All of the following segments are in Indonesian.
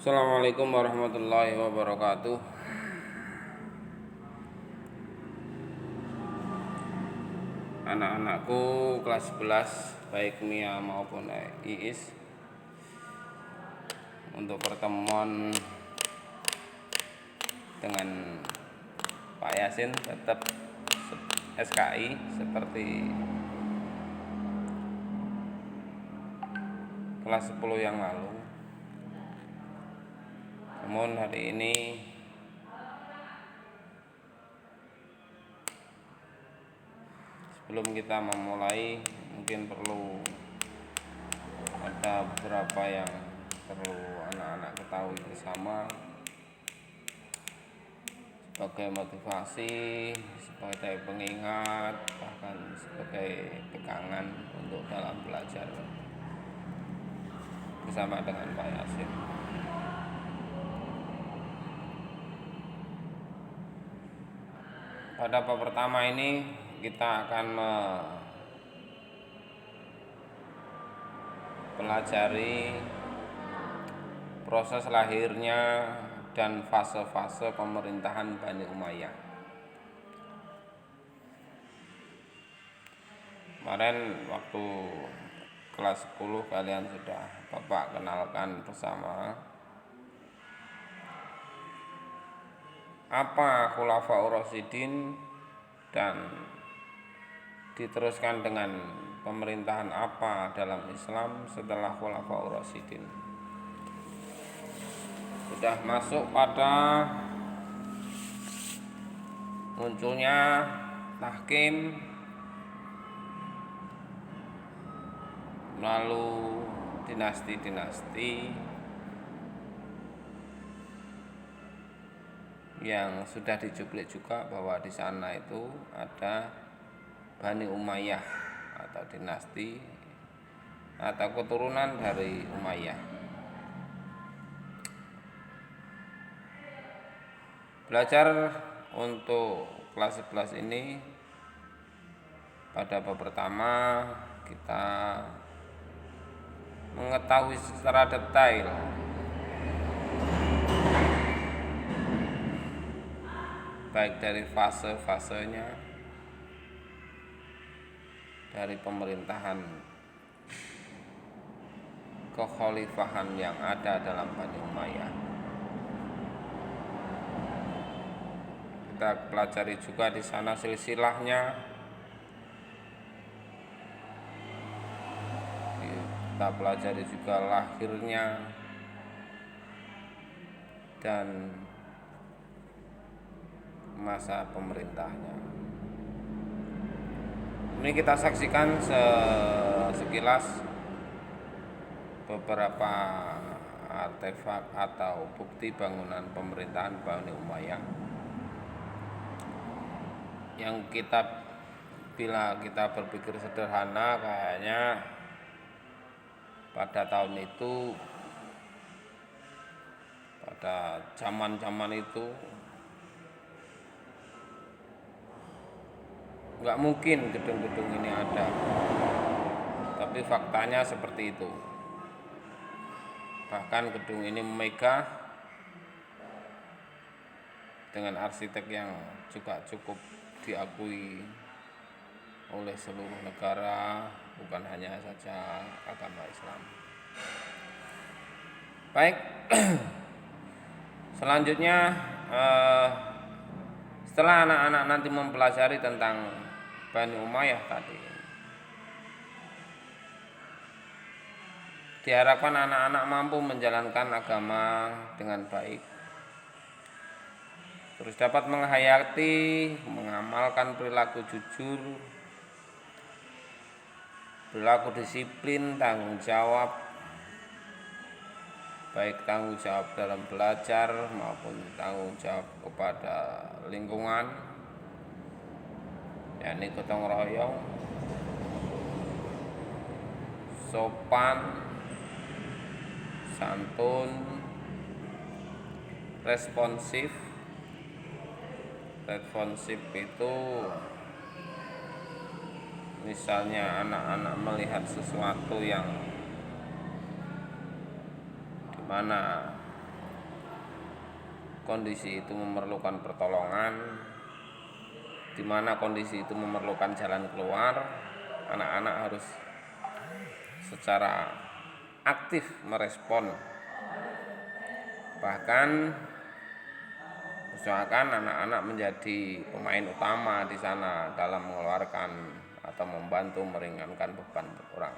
Assalamualaikum warahmatullahi wabarakatuh. Anak-anakku kelas 11 baik Mia maupun Iis, untuk pertemuan dengan Pak Yasin tetap SKI seperti kelas 10 yang lalu. Namun hari ini sebelum kita memulai, mungkin perlu ada beberapa yang perlu anak-anak ketahui bersama sebagai motivasi, sebagai pengingat, bahkan sebagai pegangan untuk dalam belajar bersama dengan Pak Yasin. Pada bab pertama ini kita akan mempelajari proses lahirnya dan fase-fase pemerintahan Bani Umayyah. Kemarin waktu kelas 10 kalian sudah Bapak kenalkan bersama apa Khulafaur Rasyidin, dan diteruskan dengan pemerintahan apa dalam Islam setelah Khulafaur Rasyidin. Sudah masuk pada munculnya tahkim, lalu dinasti-dinasti yang sudah dicuplik juga bahwa di sana itu ada Bani Umayyah atau dinasti atau keturunan dari Umayyah. Belajar untuk kelas 11 ini pada bab pertama kita mengetahui secara detail baik dari fase-fasenya dari pemerintahan kekhalifahan yang ada dalam Bani Umayyah. Kita pelajari juga di sana silsilahnya, kita pelajari juga lahirnya dan masa pemerintahnya. Ini kita saksikan sekilas beberapa artefak atau bukti bangunan pemerintahan Bani Umayyah yang bila kita berpikir sederhana, kayaknya pada tahun itu, pada zaman itu nggak mungkin gedung-gedung ini ada, tapi faktanya seperti itu. Bahkan gedung ini megah dengan arsitek yang juga cukup diakui oleh seluruh negara, bukan hanya saja agama Islam. Baik, selanjutnya setelah anak-anak nanti mempelajari tentang Bani Umayyah tadi, diharapkan anak-anak mampu menjalankan agama dengan baik, terus dapat menghayati, mengamalkan perilaku jujur, perilaku disiplin, tanggung jawab, baik tanggung jawab dalam belajar maupun tanggung jawab kepada lingkungan, yakni gotong royong, sopan, santun, responsif. Responsif itu misalnya anak-anak melihat sesuatu yang dimana kondisi itu memerlukan pertolongan, di mana kondisi itu memerlukan jalan keluar, anak-anak harus secara aktif merespon. Bahkan usahakan anak-anak menjadi pemain utama di sana dalam mengeluarkan atau membantu meringankan beban orang.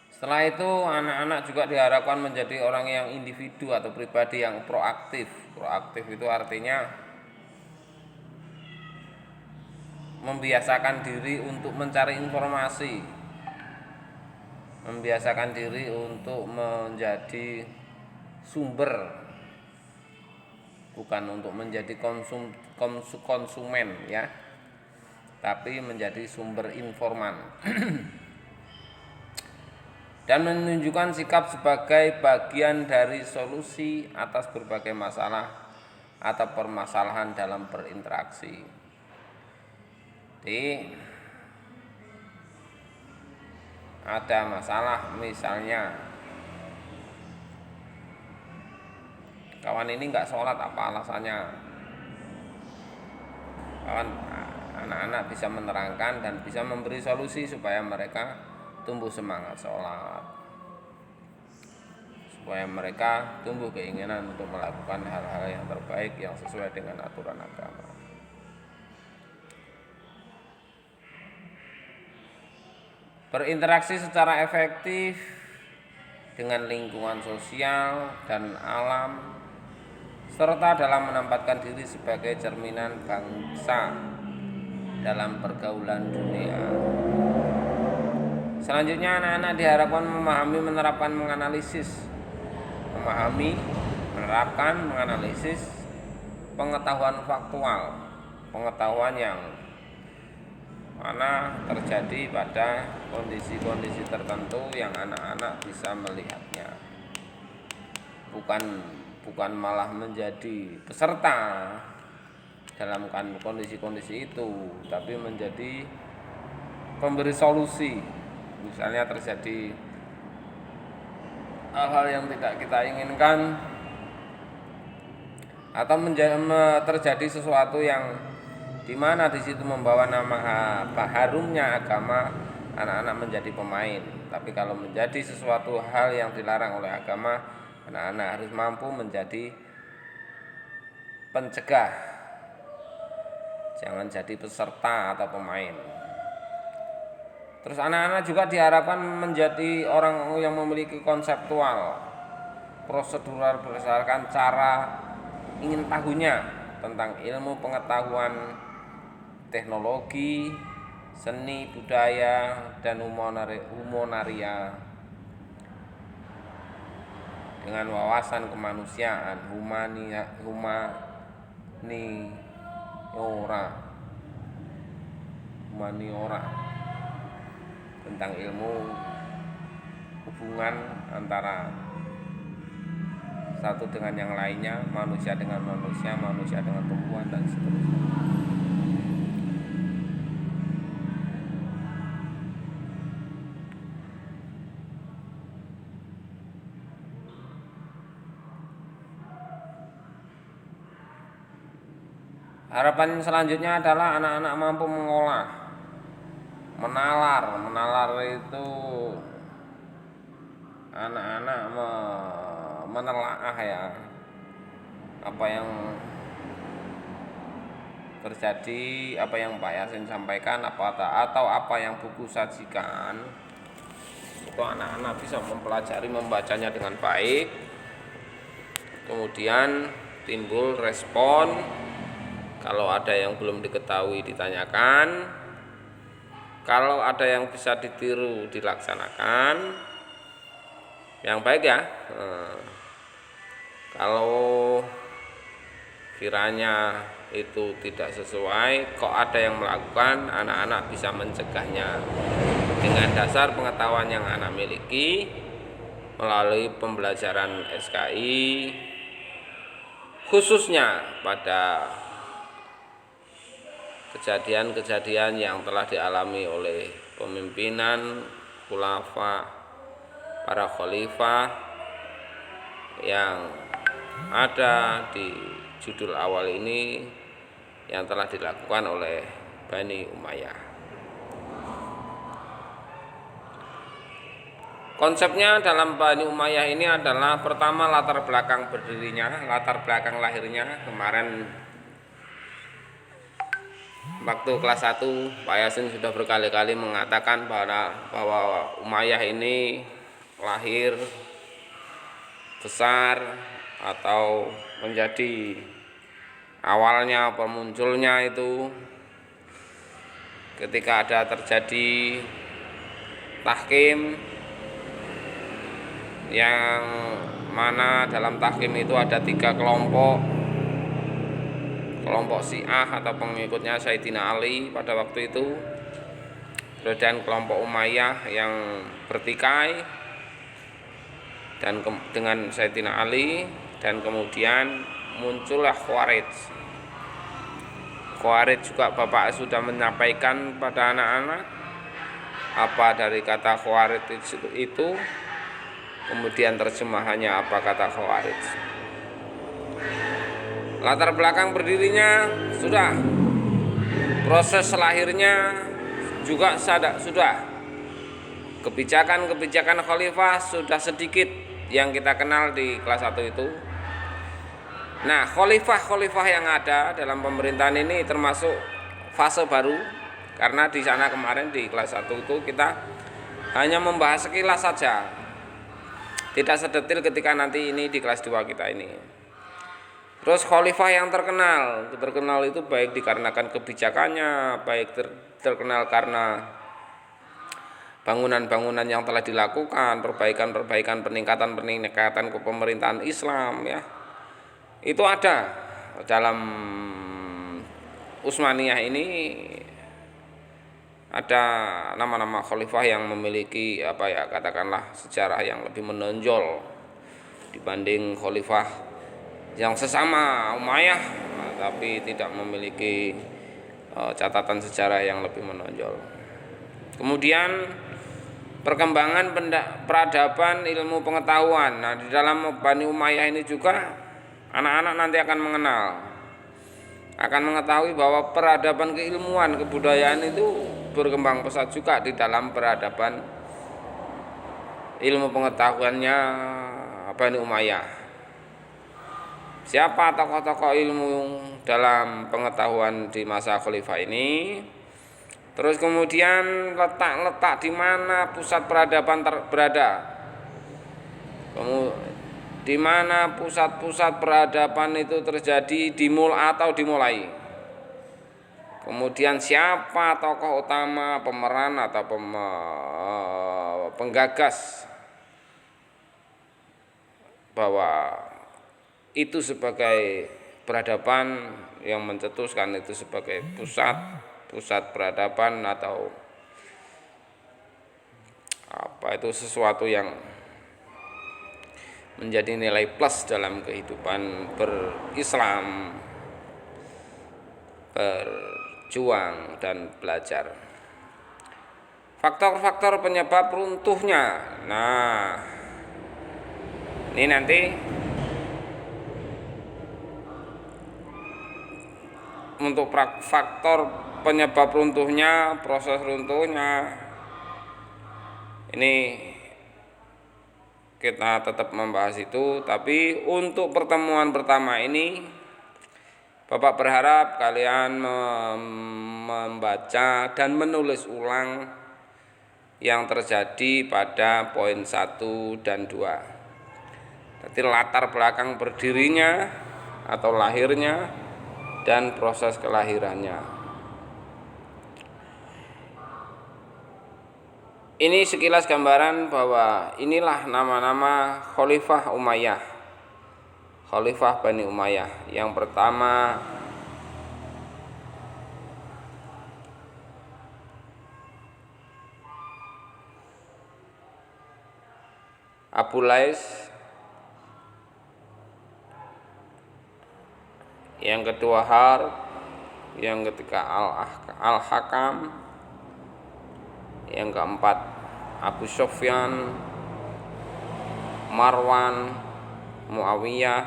Setelah itu anak-anak juga diharapkan menjadi orang yang individu atau pribadi yang proaktif. Proaktif itu artinya membiasakan diri untuk mencari informasi, membiasakan diri untuk menjadi sumber, bukan untuk menjadi konsumen ya, tapi menjadi sumber informan. Dan menunjukkan sikap sebagai bagian dari solusi atas berbagai masalah atau permasalahan dalam berinteraksi. Jadi ada masalah, misalnya kawan ini nggak sholat, apa alasannya? Kawan anak-anak bisa menerangkan dan bisa memberi solusi supaya mereka tumbuh semangat sholat, supaya mereka tumbuh keinginan untuk melakukan hal-hal yang terbaik yang sesuai dengan aturan agama. Berinteraksi secara efektif dengan lingkungan sosial dan alam, serta dalam menempatkan diri sebagai cerminan bangsa dalam pergaulan dunia. Selanjutnya anak-anak diharapkan memahami, menerapkan, menganalisis. Memahami, menerapkan, menganalisis pengetahuan faktual, pengetahuan yang mana terjadi pada kondisi-kondisi tertentu yang anak-anak bisa melihatnya. Bukan malah menjadi peserta dalam kondisi-kondisi itu, tapi menjadi pemberi solusi. Misalnya terjadi hal-hal yang tidak kita inginkan, atau terjadi sesuatu yang dimana di situ membawa nama harumnya agama, anak-anak menjadi pemain. Tapi kalau menjadi sesuatu hal yang dilarang oleh agama, anak-anak harus mampu menjadi pencegah, jangan jadi peserta atau pemain. Terus anak-anak juga diharapkan menjadi orang yang memiliki konseptual, prosedural berdasarkan cara ingin tahunya tentang ilmu pengetahuan, teknologi, seni, budaya, dan humonaria dengan wawasan kemanusiaan, humaniora tentang ilmu hubungan antara satu dengan yang lainnya, manusia dengan manusia, manusia dengan tumbuhan, dan seterusnya. Harapan selanjutnya adalah anak-anak mampu mengolah, menalar itu anak-anak menelaah ya, apa yang terjadi, apa yang Pak Yasin sampaikan, atau apa yang buku sajikan, itu anak-anak bisa mempelajari, membacanya dengan baik. Kemudian timbul respon, kalau ada yang belum diketahui ditanyakan, kalau ada yang bisa ditiru dilaksanakan yang baik ya. Kalau kiranya itu tidak sesuai, kok ada yang melakukan, anak-anak bisa mencegahnya dengan dasar pengetahuan yang anak miliki melalui pembelajaran SKI, khususnya pada kejadian-kejadian yang telah dialami oleh pemimpinan khulafa, para khalifah yang ada di judul awal ini yang telah dilakukan oleh Bani Umayyah. Konsepnya dalam Bani Umayyah ini adalah pertama latar belakang berdirinya, latar belakang lahirnya. Kemarin waktu kelas 1 Pak Yasin sudah berkali-kali mengatakan bahwa Umayyah ini lahir, besar, atau menjadi awalnya pemunculnya itu ketika ada terjadi tahkim, yang mana dalam tahkim itu ada 3 kelompok Syiah atau pengikutnya Sayyidina Ali pada waktu itu, kemudian kelompok Umayyah yang bertikai dan dengan Sayyidina Ali, dan kemudian muncullah Khawarij. Khawarij juga Bapak sudah menyampaikan pada anak-anak apa dari kata Khawarij itu, kemudian terjemahannya apa kata Khawarij. Latar belakang berdirinya sudah, proses lahirnya juga sudah, kebijakan khalifah sudah sedikit yang kita kenal di kelas 1 itu. Nah, khalifah yang ada dalam pemerintahan ini termasuk fase baru, karena di sana kemarin di kelas 1 itu kita hanya membahas sekilas saja, tidak sedetil ketika nanti ini di kelas 2 kita ini. Terus khalifah yang terkenal itu baik dikarenakan kebijakannya, baik terkenal karena bangunan-bangunan yang telah dilakukan, perbaikan, peningkatan kepemerintahan Islam ya. Itu ada dalam Utsmaniyah ini, ada nama-nama khalifah yang memiliki katakanlah sejarah yang lebih menonjol dibanding khalifah yang sesama Umayyah tapi tidak memiliki catatan sejarah yang lebih menonjol. Kemudian perkembangan peradaban ilmu pengetahuan. Nah, di dalam Bani Umayyah ini juga anak-anak nanti akan mengetahui bahwa peradaban keilmuan, kebudayaan itu berkembang pesat juga di dalam peradaban ilmu pengetahuannya Bani Umayyah. Siapa tokoh-tokoh ilmu dalam pengetahuan di masa khalifah ini? Terus kemudian letak di mana pusat peradaban berada? Di mana pusat-pusat peradaban itu terjadi, dimulai? Kemudian siapa tokoh utama, pemeran atau penggagas bahwa itu sebagai peradaban, yang mencetuskan itu sebagai pusat peradaban atau itu sesuatu yang menjadi nilai plus dalam kehidupan berislam, berjuang dan belajar. Faktor-faktor penyebab runtuhnya. Nah, ini nanti untuk faktor penyebab runtuhnya, proses runtuhnya, ini kita tetap membahas itu. Tapi untuk pertemuan pertama ini Bapak berharap kalian membaca dan menulis ulang yang terjadi pada poin 1 dan 2. Jadi latar belakang berdirinya atau lahirnya dan proses kelahirannya. Ini sekilas gambaran bahwa inilah nama-nama Khalifah Umayyah, Khalifah Bani Umayyah. Yang pertama Abu Lais, yang kedua Harb, yang ketiga Al-Hakam, yang keempat Abu Sufyan, Marwan, Muawiyah,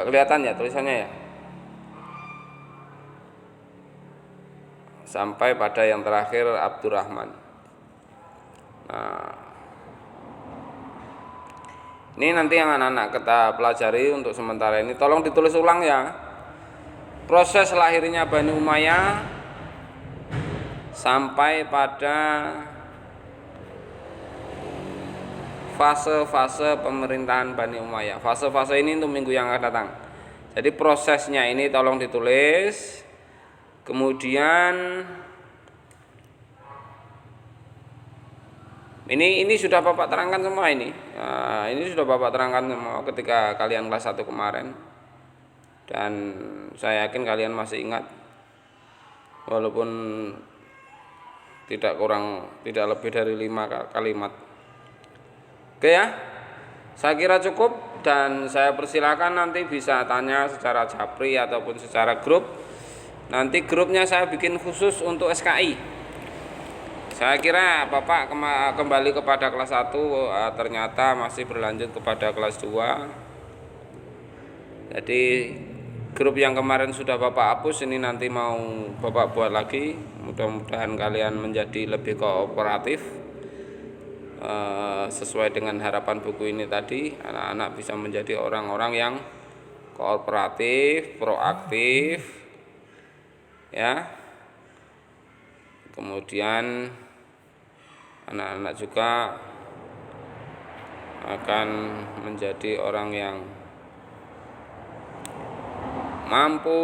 Nggak kelihatan ya tulisannya ya. Sampai pada yang terakhir Abdurrahman. Nah, ini nanti yang anak-anak kita pelajari untuk sementara ini. Tolong ditulis ulang ya. Proses lahirnya Bani Umayyah sampai pada fase-fase pemerintahan Bani Umayyah. Fase-fase ini untuk minggu yang akan datang. Jadi prosesnya ini tolong ditulis. Kemudian ini sudah Bapak terangkan semua ini. Nah, ini sudah Bapak terangkan semua ketika kalian kelas 1 kemarin. Dan saya yakin kalian masih ingat. Walaupun tidak lebih dari 5 kalimat. Oke ya. Saya kira cukup dan saya persilakan nanti bisa tanya secara japri ataupun secara grup. Nanti grupnya saya bikin khusus untuk SKI. Saya kira Bapak kembali kepada kelas 1 ternyata masih berlanjut kepada kelas 2. Jadi grup yang kemarin sudah Bapak hapus ini nanti mau Bapak buat lagi. Mudah-mudahan kalian menjadi lebih kooperatif sesuai dengan harapan buku ini tadi. Anak-anak bisa menjadi orang-orang yang kooperatif, proaktif ya. Kemudian anak-anak juga akan menjadi orang yang mampu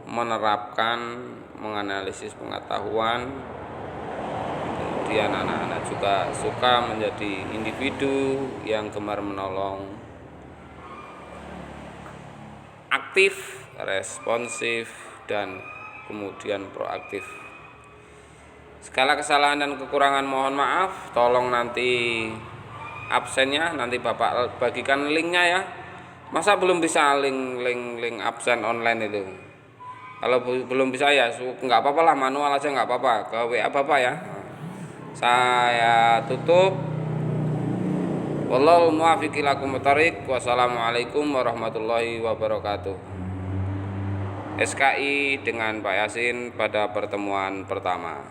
menerapkan, menganalisis pengetahuan. Kemudian anak-anak juga suka menjadi individu yang gemar menolong, aktif, responsif, dan kemudian proaktif. Segala kesalahan dan kekurangan mohon maaf. Tolong nanti absennya nanti Bapak bagikan linknya ya. Masa belum bisa link absen online itu? Kalau belum bisa ya nggak apa-apa lah, manual aja nggak apa-apa, ke WA Bapak ya. Saya tutup. Wallahu muwaffiq ila aqwamit thoriq. Wassalamualaikum warahmatullahi wabarakatuh. SKI dengan Pak Yasin pada pertemuan pertama.